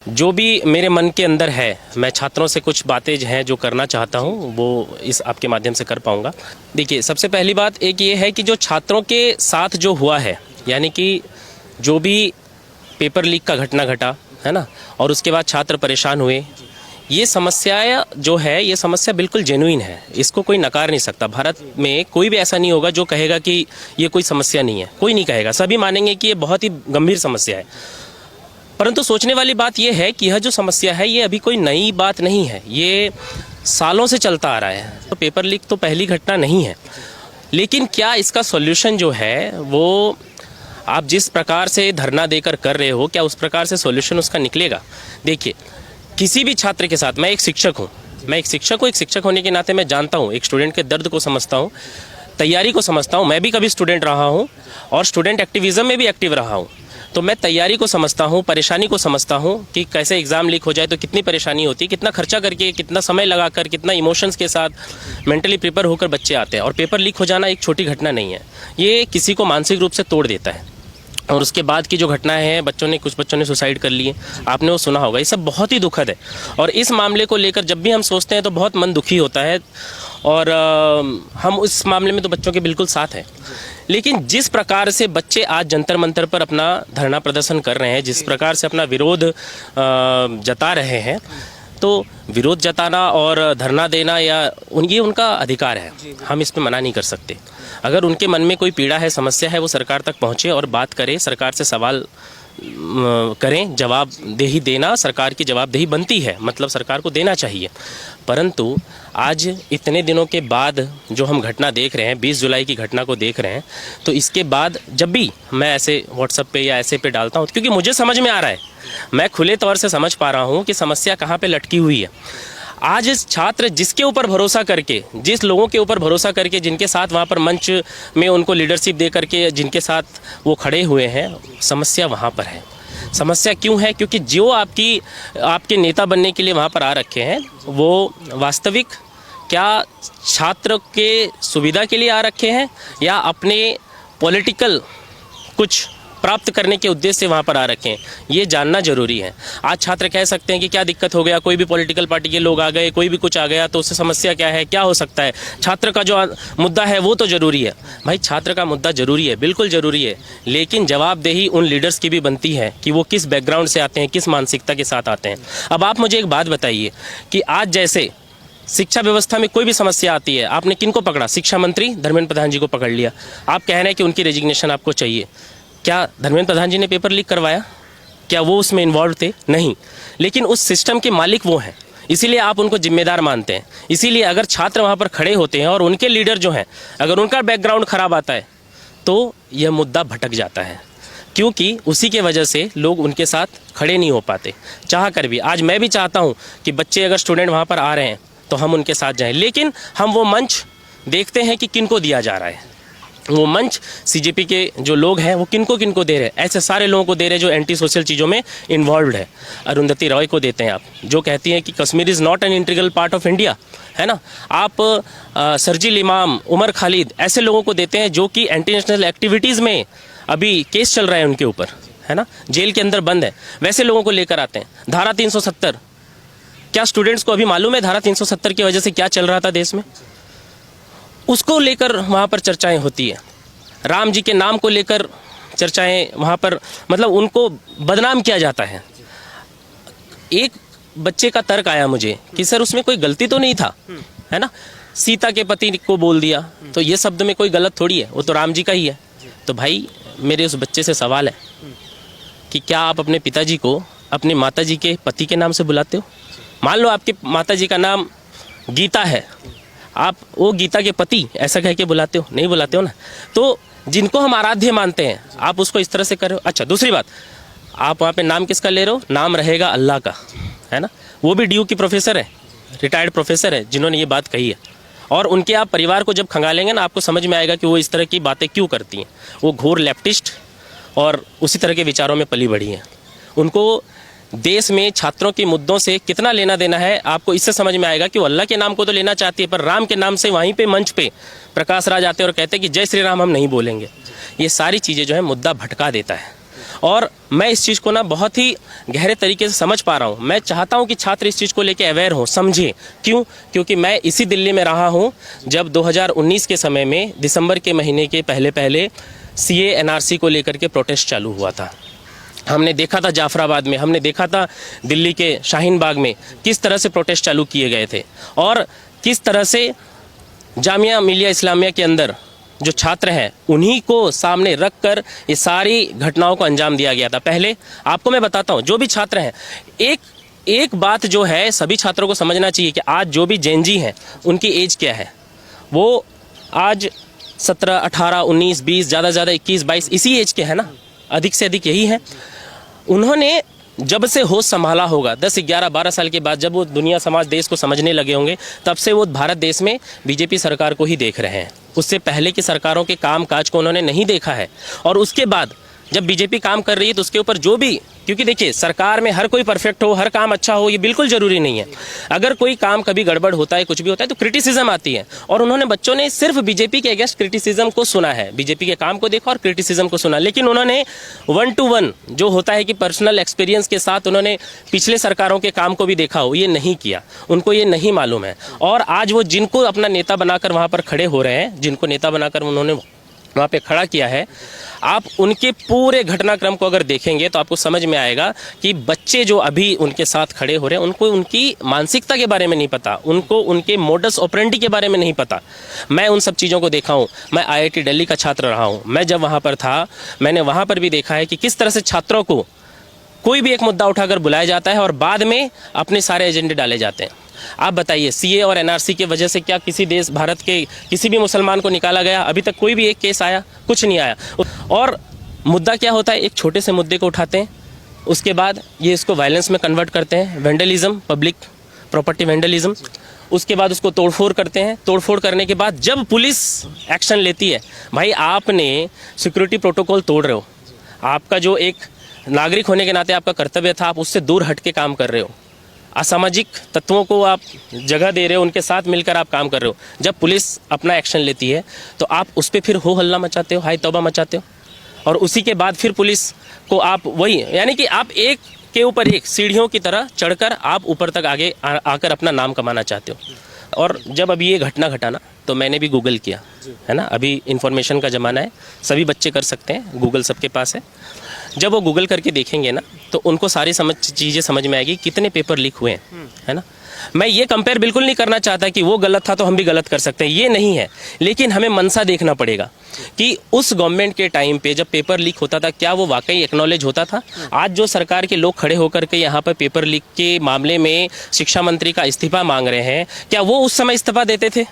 जो भी मेरे मन के अंदर है, मैं छात्रों से कुछ बातें हैं जो करना चाहता हूं, वो इस आपके माध्यम से कर पाऊंगा। देखिए, सबसे पहली बात एक ये है कि जो छात्रों के साथ जो हुआ है, यानी कि जो भी पेपर लीक का घटना घटा है ना, और उसके बाद छात्र परेशान हुए, ये समस्या जो है, ये समस्या बिल्कुल जेन्युइन है, इसको कोई नकार नहीं सकता। भारत में कोई भी ऐसा नहीं होगा जो कहेगा कि ये कोई समस्या नहीं है, कोई नहीं कहेगा, सभी मानेंगे कि ये बहुत ही गंभीर समस्या है। परंतु सोचने वाली बात यह है कि यह जो समस्या है, ये अभी कोई नई बात नहीं है, ये सालों से चलता आ रहा है। तो पेपर लीक तो पहली घटना नहीं है, लेकिन क्या इसका सॉल्यूशन जो है वो आप जिस प्रकार से धरना देकर कर रहे हो, क्या उस प्रकार से सॉल्यूशन उसका निकलेगा? देखिए, किसी भी छात्र के साथ, मैं एक शिक्षक हूँ, एक शिक्षक होने के नाते मैं जानता हूँ, एक स्टूडेंट के दर्द को समझता हूँ, तैयारी को समझता हूँ। मैं भी कभी स्टूडेंट रहा हूँ और स्टूडेंट एक्टिविज़म में भी एक्टिव रहा हूँ, तो मैं तैयारी को समझता हूँ, परेशानी को समझता हूँ कि कैसे एग्ज़ाम लीक हो जाए तो कितनी परेशानी होती है, कितना खर्चा करके, कितना समय लगाकर, कितना इमोशंस के साथ मेंटली प्रिपेयर होकर बच्चे आते हैं। और पेपर लीक हो जाना एक छोटी घटना नहीं है, ये किसी को मानसिक रूप से तोड़ देता है। और उसके बाद की जो घटनाएं हैं, कुछ बच्चों ने सुसाइड कर लिए, आपने वो सुना होगा, ये सब बहुत ही दुखद है। और इस मामले को लेकर जब भी हम सोचते हैं तो बहुत मन दुखी होता है, और हम उस मामले में तो बच्चों के बिल्कुल साथ हैं। लेकिन जिस प्रकार से बच्चे आज जंतर मंतर पर अपना धरना प्रदर्शन कर रहे हैं, जिस प्रकार से अपना विरोध जता रहे हैं, तो विरोध जताना और धरना देना या ये उनका अधिकार है, हम इस पे मना नहीं कर सकते। अगर उनके मन में कोई पीड़ा है, समस्या है, वो सरकार तक पहुँचे और बात करें, सरकार से सवाल करें, जवाबदेही देना सरकार की जवाबदेही बनती है, मतलब सरकार को देना चाहिए। परंतु आज इतने दिनों के बाद जो हम घटना देख रहे हैं, 20 जुलाई की घटना को देख रहे हैं, तो इसके बाद जब भी मैं ऐसे व्हाट्सएप पे या ऐसे पे डालता हूँ, क्योंकि मुझे समझ में आ रहा है, मैं खुले तौर से समझ पा रहा हूँ कि समस्या कहाँ पे लटकी हुई है। आज इस छात्र जिसके ऊपर भरोसा करके, जिस लोगों के ऊपर भरोसा करके, जिनके साथ वहाँ पर मंच में उनको लीडरशिप दे करके जिनके साथ वो खड़े हुए हैं, समस्या वहाँ पर है। समस्या क्यों है? क्योंकि जो आपके नेता बनने के लिए वहाँ पर आ रखे हैं, वो वास्तविक क्या छात्र के सुविधा के लिए आ रखे हैं या अपने पॉलिटिकल कुछ प्राप्त करने के उद्देश्य से वहाँ पर आ रखे हैं, ये जानना जरूरी है। आज छात्र कह सकते हैं कि क्या दिक्कत हो गया, कोई भी पॉलिटिकल पार्टी के लोग आ गए, कोई भी कुछ आ गया, तो उससे समस्या क्या है, क्या हो सकता है? छात्र का जो मुद्दा है वो तो जरूरी है। भाई, छात्र का मुद्दा जरूरी है, बिल्कुल जरूरी है, लेकिन जवाबदेही उन लीडर्स की भी बनती है कि वो किस बैकग्राउंड से आते हैं, किस मानसिकता के साथ आते हैं। अब आप मुझे एक बात बताइए कि आज जैसे शिक्षा व्यवस्था में कोई भी समस्या आती है, आपने किनको पकड़ा? शिक्षा मंत्री धर्मेंद्र प्रधान जी को पकड़ लिया। आप कह रहे हैं कि उनकी रेजिग्नेशन आपको चाहिए। क्या धर्मेंद्र प्रधान जी ने पेपर लीक करवाया? क्या वो उसमें इन्वॉल्व थे? नहीं। लेकिन उस सिस्टम के मालिक वो हैं, इसीलिए आप उनको जिम्मेदार मानते हैं। इसीलिए अगर छात्र वहाँ पर खड़े होते हैं और उनके लीडर जो हैं, अगर उनका बैकग्राउंड खराब आता है, तो यह मुद्दा भटक जाता है, क्योंकि उसी के वजह से लोग उनके साथ खड़े नहीं हो पाते, चाह कर भी। आज मैं भी चाहता हूँ कि बच्चे अगर स्टूडेंट वहाँ पर आ रहे हैं तो हम उनके साथ जाएं, लेकिन हम वो मंच देखते हैं कि किनको दिया जा रहा है। वो मंच सीजेपी के जो लोग हैं वो किनको दे रहे हैं? ऐसे सारे लोगों को दे रहे हैं जो एंटी सोशल चीज़ों में इन्वॉल्व है। अरुंधति रॉय को देते हैं आप, जो कहती हैं कि Kashmir is not an integral part of India, है ना। आप सरजील इमाम, उमर खालिद, ऐसे लोगों को देते हैं जो कि एंटी नेशनल एक्टिविटीज़ में अभी केस चल रहा है उनके ऊपर, है ना, जेल के अंदर बंद है, वैसे लोगों को लेकर आते हैं। धारा 370, क्या स्टूडेंट्स को अभी मालूम है धारा 370 की वजह से क्या चल रहा था देश में? उसको लेकर वहाँ पर चर्चाएं होती है। राम जी के नाम को लेकर चर्चाएं वहाँ पर, मतलब उनको बदनाम किया जाता है। एक बच्चे का तर्क आया मुझे कि सर उसमें कोई गलती तो नहीं था, है ना, सीता के पति को बोल दिया, तो ये शब्द में कोई गलत थोड़ी है, वो तो राम जी का ही है। तो भाई, मेरे उस बच्चे से सवाल है कि क्या आप अपने पिताजी को अपनी माता जी के पति के नाम से बुलाते हो? मान लो आपके माता जी का नाम गीता है, आप वो गीता के पति ऐसा कह के बुलाते हो? नहीं बुलाते हो ना। तो जिनको हम आराध्य मानते हैं, आप उसको इस तरह से कर रहे हो। अच्छा, दूसरी बात, आप वहाँ पे नाम किसका ले रहे हो? नाम रहेगा अल्लाह का, है ना। वो भी DU की प्रोफेसर है, रिटायर्ड प्रोफेसर है, जिन्होंने ये बात कही है। और उनके आप परिवार को जब खंगालेंगे ना, आपको समझ में आएगा कि वो इस तरह की बातें क्यों करती हैं। वो घोर लेफ्टिस्ट और उसी तरह के विचारों में पली बढ़ी हैं। उनको देश में छात्रों के मुद्दों से कितना लेना देना है, आपको इससे समझ में आएगा कि वो अल्लाह के नाम को तो लेना चाहती है, पर राम के नाम से वहीं पे मंच पे प्रकाश राज आते हैं और कहते हैं कि जय श्री राम हम नहीं बोलेंगे। ये सारी चीज़ें जो है मुद्दा भटका देता है। और मैं इस चीज़ को ना बहुत ही गहरे तरीके से समझ पा रहा हूँ। मैं चाहता हूँ कि छात्र इस चीज़ को लेके अवेयर हो, समझे। क्यों? क्योंकि मैं इसी दिल्ली में रहा हूँ जब 2019 के समय में दिसंबर के महीने के पहले CA NRC को लेकर के प्रोटेस्ट चालू हुआ था। हमने देखा था जाफराबाद में, हमने देखा था दिल्ली के शाहीन बाग में किस तरह से प्रोटेस्ट चालू किए गए थे और किस तरह से जामिया मिलिया इस्लामिया के अंदर जो छात्र हैं उन्हीं को सामने रख कर ये सारी घटनाओं को अंजाम दिया गया था। पहले आपको मैं बताता हूँ, जो भी छात्र हैं, एक बात जो है सभी छात्रों को समझना चाहिए कि आज जो भी जेनजी हैं उनकी एज क्या है। वो आज 17, 18, 19, 20, ज़्यादा से ज़्यादा 21, 22 इसी एज के हैं ना, अधिक से अधिक यही है। उन्होंने जब से होश संभाला होगा 10, 11, 12 साल के बाद, जब वो दुनिया समाज देश को समझने लगे होंगे, तब से वो भारत देश में बीजेपी सरकार को ही देख रहे हैं। उससे पहले की सरकारों के काम काज को उन्होंने नहीं देखा है। और उसके बाद जब बीजेपी काम कर रही है तो उसके ऊपर जो भी, क्योंकि देखिए सरकार में हर कोई परफेक्ट हो, हर काम अच्छा हो, ये बिल्कुल ज़रूरी नहीं है। अगर कोई काम कभी गड़बड़ होता है, कुछ भी होता है तो क्रिटिसिज्म आती है। और उन्होंने, बच्चों ने सिर्फ बीजेपी के अगेंस्ट क्रिटिसिज्म को सुना है, बीजेपी के काम को देखा और क्रिटिसिज्म को सुना। लेकिन उन्होंने 1 to 1 जो होता है कि पर्सनल एक्सपीरियंस के साथ उन्होंने पिछले सरकारों के काम को भी देखा हो, ये नहीं किया, उनको ये नहीं मालूम है। और आज वो जिनको अपना नेता बनाकर वहाँ पर खड़े हो रहे हैं, जिनको नेता बनाकर उन्होंने वहाँ पे खड़ा किया है, आप उनके पूरे घटनाक्रम को अगर देखेंगे तो आपको समझ में आएगा कि बच्चे जो अभी उनके साथ खड़े हो रहे हैं उनको उनकी मानसिकता के बारे में नहीं पता, उनको उनके मोडस ऑपरेंडी के बारे में नहीं पता। मैं उन सब चीज़ों को देखा हूँ। मैं IIT दिल्ली का छात्र रहा हूँ। मैं जब वहाँ पर था, मैंने वहाँ पर भी देखा है कि किस तरह से छात्रों को कोई भी एक मुद्दा उठाकर बुलाया जाता है और बाद में अपने सारे एजेंडे डाले जाते हैं। आप बताइए, CA और NRC की वजह से क्या किसी देश, भारत के किसी भी मुसलमान को निकाला गया? अभी तक कोई भी एक केस आया? कुछ नहीं आया। और मुद्दा क्या होता है, एक छोटे से मुद्दे को उठाते हैं, उसके बाद ये इसको वायलेंस में कन्वर्ट करते हैं, वेंडलिज्म, पब्लिक प्रॉपर्टी वेंडलिज्म। उसके बाद उसको तोड़फोड़ करते हैं। तोड़फोड़ करने के बाद जब पुलिस एक्शन लेती है, भाई आपने सिक्योरिटी प्रोटोकॉल तोड़ रहे हो, आपका जो एक नागरिक होने के नाते आपका कर्तव्य था, आप उससे दूर हट के काम कर रहे हो, असामाजिक तत्वों को आप जगह दे रहे हो, उनके साथ मिलकर आप काम कर रहे हो। जब पुलिस अपना एक्शन लेती है तो आप उस पर फिर हो हल्ला मचाते हो, हाय तौबा मचाते हो, और उसी के बाद फिर पुलिस को आप वही, यानी कि आप एक के ऊपर एक सीढ़ियों की तरह चढ़कर आप ऊपर तक आगे आकर अपना नाम कमाना चाहते हो। और जब अभी ये घटना घटा ना, तो मैंने भी गूगल किया, है ना, अभी इंफॉर्मेशन का ज़माना है, सभी बच्चे कर सकते हैं, गूगल सबके पास है। जब वो गूगल करके देखेंगे ना तो उनको सारी चीज़ें समझ में आएगी, कितने पेपर लीक हुए हैं, है ना। मैं ये कंपेयर बिल्कुल नहीं करना चाहता कि वो गलत था तो हम भी गलत कर सकते हैं, ये नहीं है। लेकिन हमें मनसा देखना पड़ेगा कि उस गवर्नमेंट के टाइम पे जब पेपर लीक होता था, क्या वो वाकई एक्नॉलेज होता था? आज जो सरकार के लोग खड़े होकर के यहाँ पर पेपर लीक के मामले में शिक्षा मंत्री का इस्तीफा मांग रहे हैं, क्या वो उस समय इस्तीफा देते थे?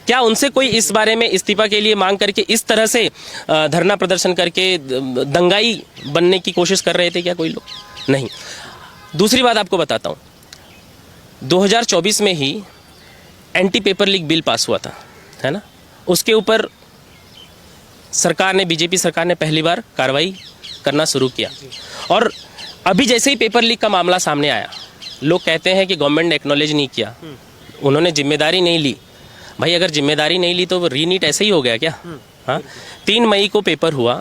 क्या उनसे कोई इस बारे में इस्तीफा के लिए मांग करके इस तरह से धरना प्रदर्शन करके दंगाई बनने की कोशिश कर रहे थे क्या कोई लोग? नहीं। दूसरी बात आपको बताता हूँ, 2024 में ही anti paper leak bill pass हुआ था, है ना। उसके ऊपर सरकार ने, बीजेपी सरकार ने पहली बार कार्रवाई करना शुरू किया। और अभी जैसे ही पेपर लीक का मामला सामने आया, लोग कहते हैं कि गवर्नमेंट ने एक्नॉलेज नहीं किया, उन्होंने जिम्मेदारी नहीं ली। भाई अगर जिम्मेदारी नहीं ली तो रीनीट ऐसे ही हो गया क्या? हाँ, 3 मई को पेपर हुआ,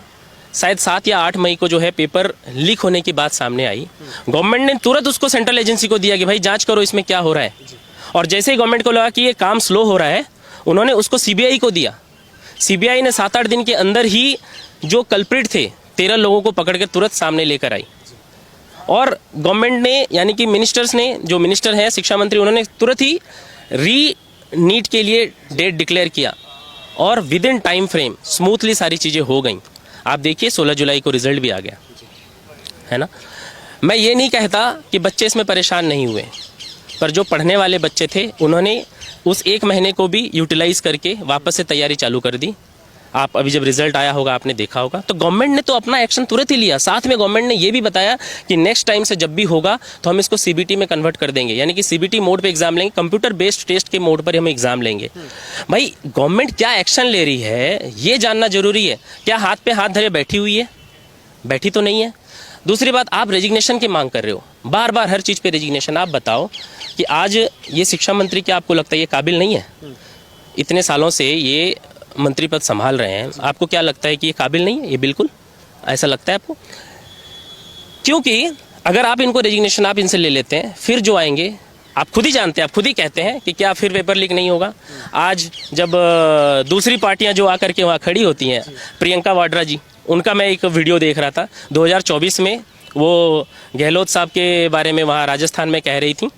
शायद 7 या 8 मई को जो है पेपर लीक होने की बात सामने आई। गवर्नमेंट ने तुरंत उसको सेंट्रल एजेंसी को दिया कि भाई जांच करो इसमें क्या हो रहा है। और जैसे ही गवर्नमेंट को लगा कि ये काम स्लो हो रहा है, उन्होंने उसको CBI को दिया। CBI ने 7-8 दिन के अंदर ही जो कल्प्रिट थे 13 लोगों को पकड़ के तुरंत सामने लेकर आई। और गवर्नमेंट ने, यानी कि मिनिस्टर्स ने, जो मिनिस्टर हैं शिक्षा मंत्री, उन्होंने तुरंत ही नीट के लिए डेट डिक्लेयर किया और with in time frame smoothly सारी चीज़ें हो गई। आप देखिए 16 जुलाई को रिजल्ट भी आ गया, है ना। मैं ये नहीं कहता कि बच्चे इसमें परेशान नहीं हुए, पर जो पढ़ने वाले बच्चे थे उन्होंने उस 1 महीने को भी यूटिलाइज करके वापस से तैयारी चालू कर दी। आप अभी जब रिजल्ट आया होगा आपने देखा होगा, तो गवर्नमेंट ने तो अपना एक्शन तुरंत ही लिया। साथ में गवर्नमेंट ने ये भी बताया कि नेक्स्ट टाइम से जब भी होगा तो हम इसको CBT में कन्वर्ट कर देंगे, यानी कि CBT मोड पे एग्जाम लेंगे, कंप्यूटर बेस्ड टेस्ट के मोड पर हम एग्जाम लेंगे। भाई गवर्नमेंट क्या एक्शन ले रही है ये जानना जरूरी है। क्या हाथ पे हाथ धरे बैठी हुई है? बैठी तो नहीं है। दूसरी बात, आप रेजिग्नेशन की मांग कर रहे हो, बार बार हर चीज़ पे रेजिग्नेशन। आप बताओ कि आज ये शिक्षा मंत्री, क्या आपको लगता है ये काबिल नहीं है? इतने सालों से ये मंत्री पद संभाल रहे हैं, आपको क्या लगता है कि ये काबिल नहीं है? ये बिल्कुल ऐसा लगता है आपको? क्योंकि अगर आप इनको रेजिग्नेशन आप इनसे ले लेते हैं, फिर जो आएंगे आप खुद ही जानते हैं, आप खुद ही कहते हैं कि क्या फिर पेपर लीक नहीं होगा। आज जब दूसरी पार्टियां जो आकर के वहाँ खड़ी होती हैं, प्रियंका वाड्रा जी, उनका मैं एक वीडियो देख रहा था 2024 में, वो गहलोत साहब के बारे में वहाँ राजस्थान में कह रही थी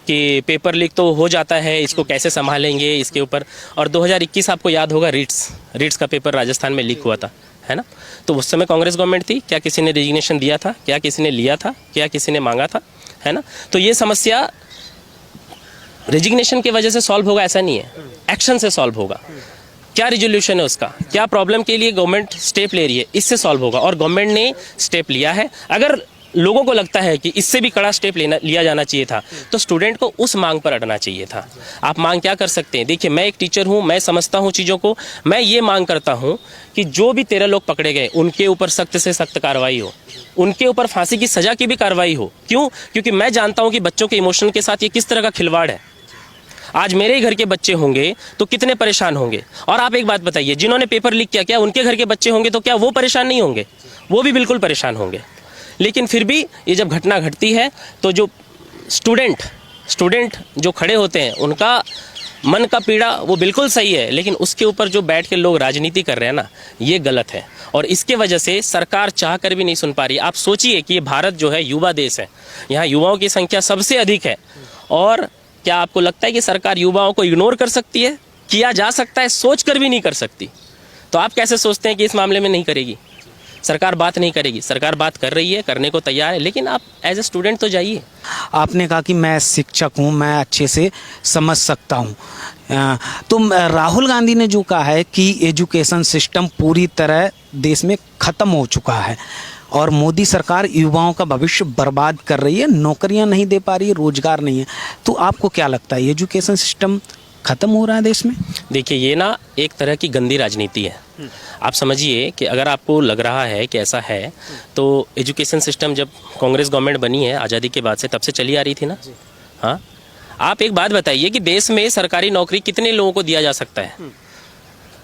कि पेपर लीक तो हो जाता है, इसको कैसे संभालेंगे इसके ऊपर। और 2021 आपको याद होगा रीट्स का पेपर राजस्थान में लीक हुआ था, है ना। तो उस समय कांग्रेस गवर्नमेंट थी, क्या किसी ने रेजिग्नेशन दिया था, क्या किसी ने लिया था, क्या किसी ने मांगा था, है ना। तो ये समस्या रेजिग्नेशन की वजह से सॉल्व होगा ऐसा नहीं है, एक्शन से सॉल्व होगा। क्या रिजोल्यूशन है उसका, क्या प्रॉब्लम के लिए गवर्नमेंट स्टेप ले रही है, इससे सॉल्व होगा। और गवर्नमेंट ने स्टेप लिया है। अगर लोगों को लगता है कि इससे भी कड़ा स्टेप लिया जाना चाहिए था, तो स्टूडेंट को उस मांग पर अड़ना चाहिए था। आप मांग क्या कर सकते हैं, देखिए मैं एक टीचर हूँ, मैं समझता हूँ चीज़ों को। मैं ये मांग करता हूँ कि जो भी 13 लोग पकड़े गए उनके ऊपर सख्त से सख्त कार्रवाई हो, उनके ऊपर फांसी की सज़ा की भी कार्रवाई हो। क्यों? क्योंकि मैं जानता हूँ कि बच्चों के इमोशन के साथ ये किस तरह का खिलवाड़ है। आज मेरे ही घर के बच्चे होंगे तो कितने परेशान होंगे। और आप एक बात बताइए, जिन्होंने पेपर लीक किया, क्या उनके घर के बच्चे होंगे तो क्या वो परेशान नहीं होंगे? वो भी बिल्कुल परेशान होंगे। लेकिन फिर भी ये जब घटना घटती है तो जो स्टूडेंट जो खड़े होते हैं, उनका मन का पीड़ा वो बिल्कुल सही है, लेकिन उसके ऊपर जो बैठ के लोग राजनीति कर रहे हैं ना, ये गलत है। और इसके वजह से सरकार चाह कर भी नहीं सुन पा रही। आप सोचिए कि ये भारत जो है युवा देश है, यहाँ युवाओं की संख्या सबसे अधिक है। और क्या आपको लगता है कि सरकार युवाओं को इग्नोर कर सकती है? किया जा सकता है, सोच कर भी नहीं कर सकती। तो आप कैसे सोचते हैं कि इस मामले में नहीं करेगी सरकार, बात नहीं करेगी? सरकार बात कर रही है, करने को तैयार है, लेकिन आप एज ए स्टूडेंट तो जाइए। आपने कहा कि मैं शिक्षक हूँ, मैं अच्छे से समझ सकता हूँ। तो राहुल गांधी ने जो कहा है कि एजुकेशन सिस्टम पूरी तरह देश में ख़त्म हो चुका है और मोदी सरकार युवाओं का भविष्य बर्बाद कर रही है, नौकरियां नहीं दे पा रही है, रोजगार नहीं है, तो आपको क्या लगता है एजुकेशन सिस्टम ख़त्म हो रहा है देश में? देखिए, ये ना एक तरह की गंदी राजनीति है। आप समझिए कि अगर आपको लग रहा है कि ऐसा है, तो एजुकेशन सिस्टम जब कांग्रेस गवर्नमेंट बनी है आज़ादी के बाद से, तब से चली आ रही थी ना। हाँ, आप एक बात बताइए कि देश में सरकारी नौकरी कितने लोगों को दिया जा सकता है?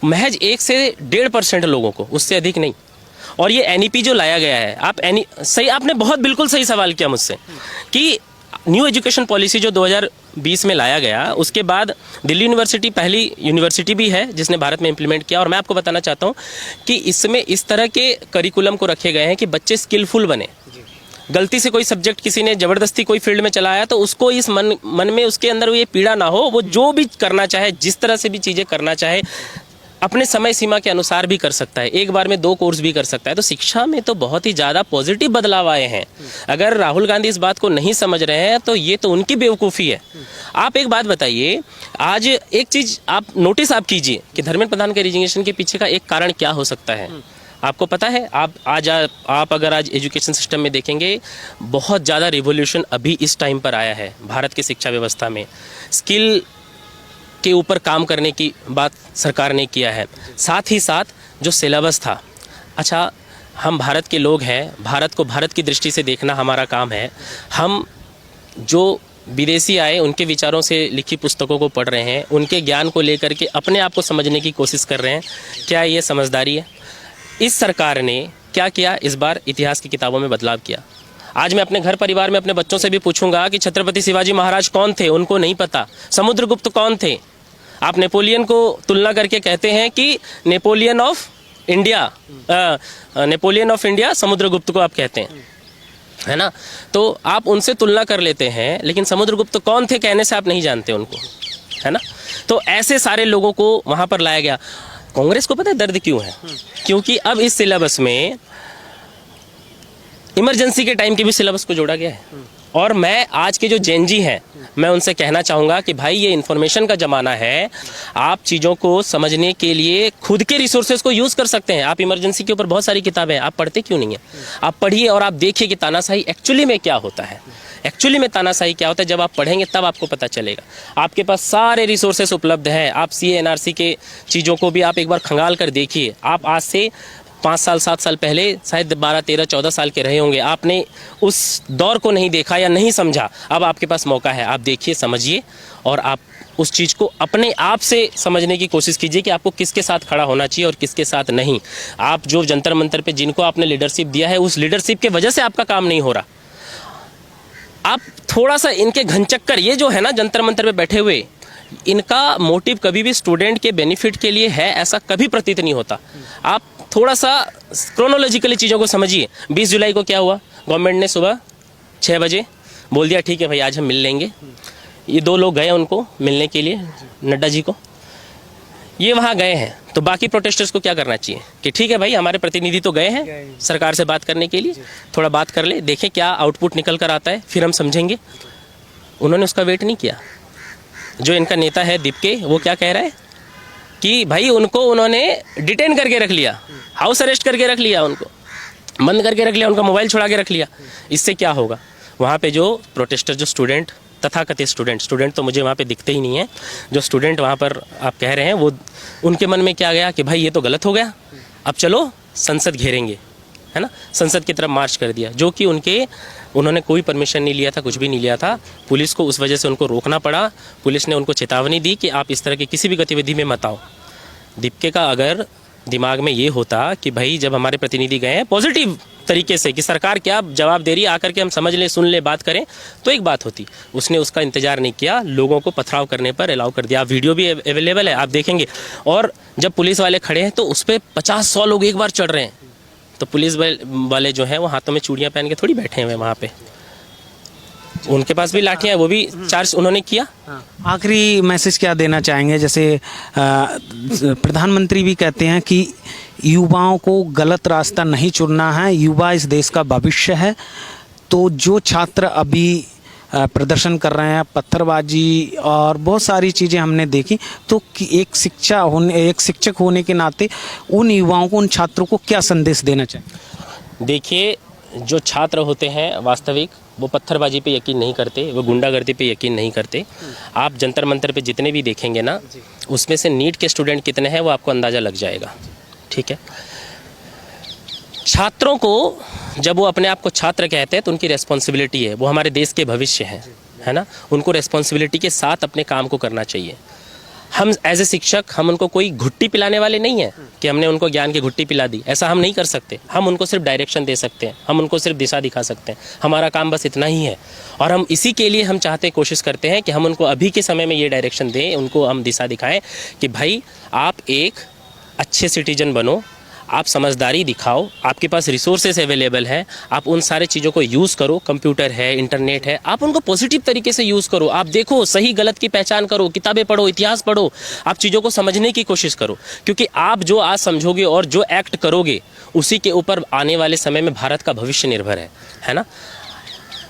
महज 1 से 1.5% लोगों को, उससे अधिक नहीं। और ये एनईपी जो लाया गया है, आपने बहुत बिल्कुल सही सवाल किया मुझसे कि न्यू एजुकेशन पॉलिसी जो 2020 में लाया गया, उसके बाद दिल्ली यूनिवर्सिटी पहली यूनिवर्सिटी भी है जिसने भारत में इम्प्लीमेंट किया। और मैं आपको बताना चाहता हूँ कि इसमें इस तरह के करिकुलम को रखे गए हैं कि बच्चे स्किलफुल बने। गलती से कोई सब्जेक्ट किसी ने ज़बरदस्ती कोई फील्ड में चलाया तो उसको इस मन में उसके अंदर ये पीड़ा ना हो, वो जो भी करना चाहे, जिस तरह से भी चीज़ें करना चाहे, अपने समय सीमा के अनुसार भी कर सकता है, एक बार में 2 कोर्स भी कर सकता है। तो शिक्षा में तो बहुत ही ज़्यादा पॉजिटिव बदलाव आए हैं। अगर राहुल गांधी इस बात को नहीं समझ रहे हैं तो ये तो उनकी बेवकूफ़ी है। आप एक बात बताइए, आज एक चीज़ आप नोटिस कीजिए कि धर्मेंद्र प्रधान के रेजिग्नेशन के पीछे का एक कारण क्या हो सकता है? आपको पता है? आप अगर आज एजुकेशन सिस्टम में देखेंगे, बहुत ज़्यादा रिवोल्यूशन अभी इस टाइम पर आया है भारत की शिक्षा व्यवस्था में। स्किल के ऊपर काम करने की बात सरकार ने किया है। साथ ही साथ जो सिलेबस था, अच्छा हम भारत के लोग हैं, भारत को भारत की दृष्टि से देखना हमारा काम है। हम जो विदेशी आए उनके विचारों से लिखी पुस्तकों को पढ़ रहे हैं, उनके ज्ञान को लेकर के अपने आप को समझने की कोशिश कर रहे हैं। क्या ये समझदारी है? इस सरकार ने क्या किया? इस बार इतिहास की किताबों में बदलाव किया। आज मैं अपने घर परिवार में अपने बच्चों से भी पूछूंगा कि छत्रपति शिवाजी महाराज कौन थे, उनको नहीं पता। समुद्रगुप्त कौन थे? आप नेपोलियन को तुलना करके कहते हैं कि नेपोलियन ऑफ इंडिया समुद्रगुप्त को आप कहते हैं, है ना। तो आप उनसे तुलना कर लेते हैं, लेकिन समुद्रगुप्त कौन थे कहने से आप नहीं जानते उनको, है ना। तो ऐसे सारे लोगों को वहाँ पर लाया गया। कांग्रेस को पता है दर्द क्यों है? क्योंकि अब इस सिलेबस में इमरजेंसी के टाइम के भी सिलेबस को जोड़ा गया है। और मैं आज के जो जेन जी हैं, मैं उनसे कहना चाहूँगा कि भाई, ये इन्फॉर्मेशन का ज़माना है। आप चीज़ों को समझने के लिए खुद के रिसोर्सेज को यूज़ कर सकते हैं। आप इमरजेंसी के ऊपर बहुत सारी किताबें हैं, आप पढ़ते क्यों नहीं हैं? आप पढ़िए और आप देखिए कि तानाशाही एक्चुअली में क्या होता है। एक्चुअली में तानाशाही क्या होता है, जब आप पढ़ेंगे तब आपको पता चलेगा। आपके पास सारे रिसोर्सेज उपलब्ध हैं। आप CA NRC के चीज़ों को भी आप एक बार खंगाल कर देखिए। आप आज से 5 साल 7 साल पहले शायद 12 13 14 साल के रहे होंगे, आपने उस दौर को नहीं देखा या नहीं समझा। अब आपके पास मौका है, आप देखिए, समझिए और आप उस चीज़ को अपने आप से समझने की कोशिश कीजिए कि आपको किसके साथ खड़ा होना चाहिए और किसके साथ नहीं। आप जो जंतर मंतर पे जिनको आपने लीडरशिप दिया है, उस लीडरशिप के वजह से आपका काम नहीं हो रहा। आप थोड़ा सा इनके घनचक्कर, ये जो है ना जंतर मंतर पे बैठे हुए, इनका मोटिव कभी भी स्टूडेंट के बेनिफिट के लिए है ऐसा कभी प्रतीत नहीं होता। आप थोड़ा सा क्रोनोलॉजिकली चीज़ों को समझिए। 20 जुलाई को क्या हुआ, गवर्नमेंट ने सुबह 6 बजे बोल दिया ठीक है भाई आज हम मिल लेंगे। ये 2 लोग गए उनको मिलने के लिए, नड्डा जी को, ये वहाँ गए हैं। तो बाकी प्रोटेस्टर्स को क्या करना चाहिए कि ठीक है भाई हमारे प्रतिनिधि तो गए हैं सरकार से बात करने के लिए, थोड़ा बात कर ले, देखें क्या आउटपुट निकल कर आता है, फिर हम समझेंगे। उन्होंने उसका वेट नहीं किया। जो इनका नेता है दीपके, वो क्या कह रहा है कि भाई उनको उन्होंने डिटेन करके रख लिया, हाउस अरेस्ट करके रख लिया, उनको बंद करके रख लिया, उनका मोबाइल छुड़ा के रख लिया। इससे क्या होगा, वहाँ पे जो प्रोटेस्टर, जो स्टूडेंट, तथाकथित स्टूडेंट तो मुझे वहाँ पे दिखते ही नहीं है, जो स्टूडेंट वहाँ पर आप कह रहे हैं, वो उनके मन में क्या गया कि भाई ये तो गलत हो गया, अब चलो संसद घेरेंगे, है ना। संसद की तरफ मार्च कर दिया, जो कि उन्होंने कोई परमिशन नहीं लिया था, कुछ भी नहीं लिया था। पुलिस को उस वजह से उनको रोकना पड़ा। पुलिस ने उनको चेतावनी दी कि आप इस तरह की किसी भी गतिविधि में मत आओ। दीपके का अगर दिमाग में ये होता कि भाई जब हमारे प्रतिनिधि गए हैं पॉजिटिव तरीके से कि सरकार क्या जवाब दे रही है, आकर के हम समझ लें, सुन ले, बात करें, तो एक बात होती। उसने उसका इंतजार नहीं किया, लोगों को पथराव करने पर अलाउ कर दिया। वीडियो भी अवेलेबल है, आप देखेंगे। और जब पुलिस वाले खड़े हैं तो उस पर 50-100 लोग एक बार चढ़ रहे हैं, तो पुलिस वाले जो हैं वो हाथों में चूड़ियाँ पहन के थोड़ी बैठे हुए वहाँ पे, उनके पास भी लाठियाँ, वो भी चार्ज उन्होंने किया। आखिरी मैसेज क्या देना चाहेंगे? जैसे प्रधानमंत्री भी कहते हैं कि युवाओं को गलत रास्ता नहीं चुनना है, युवा इस देश का भविष्य है। तो जो छात्र अभी प्रदर्शन कर रहे हैं, पत्थरबाजी और बहुत सारी चीज़ें हमने देखी, तो एक शिक्षक होने के नाते उन युवाओं को, उन छात्रों को क्या संदेश देना चाहिए? देखिए, जो छात्र होते हैं वास्तविक, वो पत्थरबाजी पे यकीन नहीं करते, वो गुंडागर्दी पे यकीन नहीं करते। आप जंतर मंतर पे जितने भी देखेंगे ना, उसमें से नीट के स्टूडेंट कितने हैं वो आपको अंदाज़ा लग जाएगा, ठीक है। छात्रों को जब वो अपने आप को छात्र कहते हैं तो उनकी रेस्पॉन्सिबिलिटी है, वो हमारे देश के भविष्य हैं, है ना। उनको रेस्पॉन्सिबिलिटी के साथ अपने काम को करना चाहिए। हम एज ए शिक्षक, हम उनको कोई घुट्टी पिलाने वाले नहीं हैं कि हमने उनको ज्ञान की घुट्टी पिला दी, ऐसा हम नहीं कर सकते। हम उनको सिर्फ डायरेक्शन दे सकते हैं, हम उनको सिर्फ दिशा दिखा सकते हैं। हमारा काम बस इतना ही है, और हम इसी के लिए हम चाहते, कोशिश करते हैं कि हम उनको अभी के समय में ये डायरेक्शन दें, उनको हम दिशा दिखाएं कि भाई आप एक अच्छे सिटीजन बनो, आप समझदारी दिखाओ, आपके पास रिसोर्सेज अवेलेबल हैं, आप उन सारे चीज़ों को यूज़ करो, कंप्यूटर है, इंटरनेट है, आप उनको पॉजिटिव तरीके से यूज़ करो। आप देखो, सही गलत की पहचान करो, किताबें पढ़ो, इतिहास पढ़ो, आप चीज़ों को समझने की कोशिश करो, क्योंकि आप जो आज समझोगे और जो एक्ट करोगे, उसी के ऊपर आने वाले समय में भारत का भविष्य निर्भर है ना।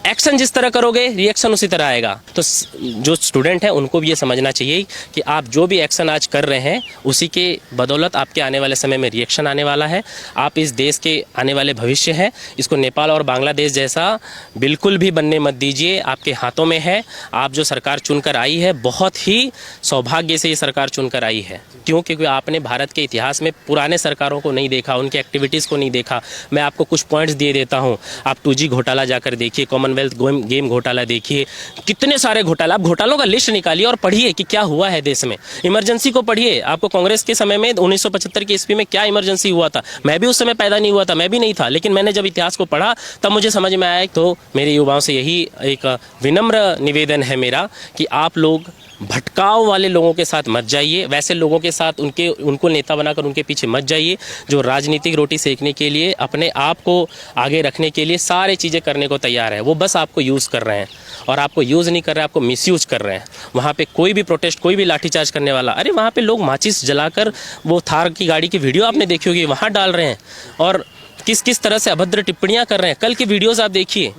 एक्शन जिस तरह करोगे, रिएक्शन उसी तरह आएगा। तो जो स्टूडेंट हैं उनको भी ये समझना चाहिए कि आप जो भी एक्शन आज कर रहे हैं, उसी के बदौलत आपके आने वाले समय में रिएक्शन आने वाला है। आप इस देश के आने वाले भविष्य हैं, इसको नेपाल और बांग्लादेश जैसा बिल्कुल भी बनने मत दीजिए। आपके हाथों में है। आप जो सरकार चुनकर आई है, बहुत ही सौभाग्य से ये सरकार चुनकर आई है। क्यों? क्योंकि आपने भारत के इतिहास में पुराने सरकारों को नहीं देखा, उनके एक्टिविटीज़ को नहीं देखा। मैं आपको कुछ पॉइंट्स दे देता हूँ। आप 2G घोटाला जाकर देखिए, कॉमनवेल्थ गेम घोटाला देखिए, कितने सारे घोटाला। आप घोटालों का लिस्ट निकालिए और पढ़िए कि क्या हुआ है देश में। इमरजेंसी को पढ़िए, आपको कांग्रेस के समय में 1975 की ईस्वी में क्या इमरजेंसी हुआ था। मैं भी उस समय पैदा नहीं हुआ था, मैं भी नहीं था, लेकिन मैंने जब इतिहास को पढ़ा तब मुझे समझ में आया। तो मेरे युवाओं से यही एक विनम्र निवेदन है मेरा कि आप लोग भटकाव वाले लोगों के साथ मत जाइए, वैसे लोगों के साथ उनको नेता बनाकर उनके पीछे मत जाइए, जो राजनीतिक रोटी सेकने के लिए, अपने आप को आगे रखने के लिए सारी चीज़ें करने को तैयार है। वो बस आपको यूज़ कर रहे हैं, और आपको यूज़ नहीं कर रहे हैं, आपको मिसयूज कर रहे हैं। वहाँ पे कोई भी प्रोटेस्ट, कोई भी लाठीचार्ज करने वाला, अरे वहाँ पे लोग माचिस जलाकर वो थार की गाड़ी की वीडियो आपने देखी होगी, वहाँ डाल रहे हैं, और किस किस तरह से अभद्र टिप्पणियाँ कर रहे हैं। कल की वीडियोज़ आप देखिए,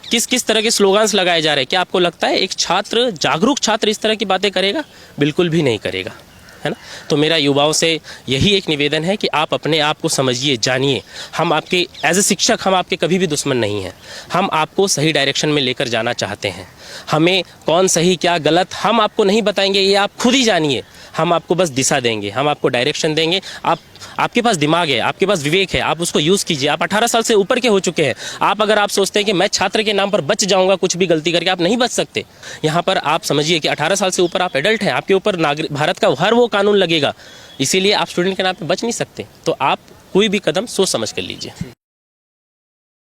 किस किस तरह के स्लोगन्स लगाए जा रहे हैं। क्या आपको लगता है एक छात्र, जागरूक छात्र इस तरह की बातें करेगा? बिल्कुल भी नहीं करेगा, है ना। तो मेरा युवाओं से यही एक निवेदन है कि आप अपने आप को समझिए, जानिए। हम आपके एज ए शिक्षक, हम आपके कभी भी दुश्मन नहीं हैं। हम आपको सही डायरेक्शन में लेकर जाना चाहते हैं। हमें कौन सही क्या गलत हम आपको नहीं बताएंगे, ये आप खुद ही जानिए। हम आपको बस दिशा देंगे, हम आपको डायरेक्शन देंगे। आप आपके पास दिमाग है, आपके पास विवेक है, आप उसको यूज़ कीजिए। आप 18 साल से ऊपर के हो चुके हैं। आप सोचते हैं कि मैं छात्र के नाम पर बच जाऊंगा कुछ भी गलती करके, आप नहीं बच सकते। यहाँ पर आप समझिए कि 18 साल से ऊपर आप एडल्ट हैं, आपके ऊपर नागरिक भारत का हर वो कानून लगेगा, इसीलिए आप स्टूडेंट के नाम पर बच नहीं सकते। तो आप कोई भी कदम सोच समझ कर लीजिए।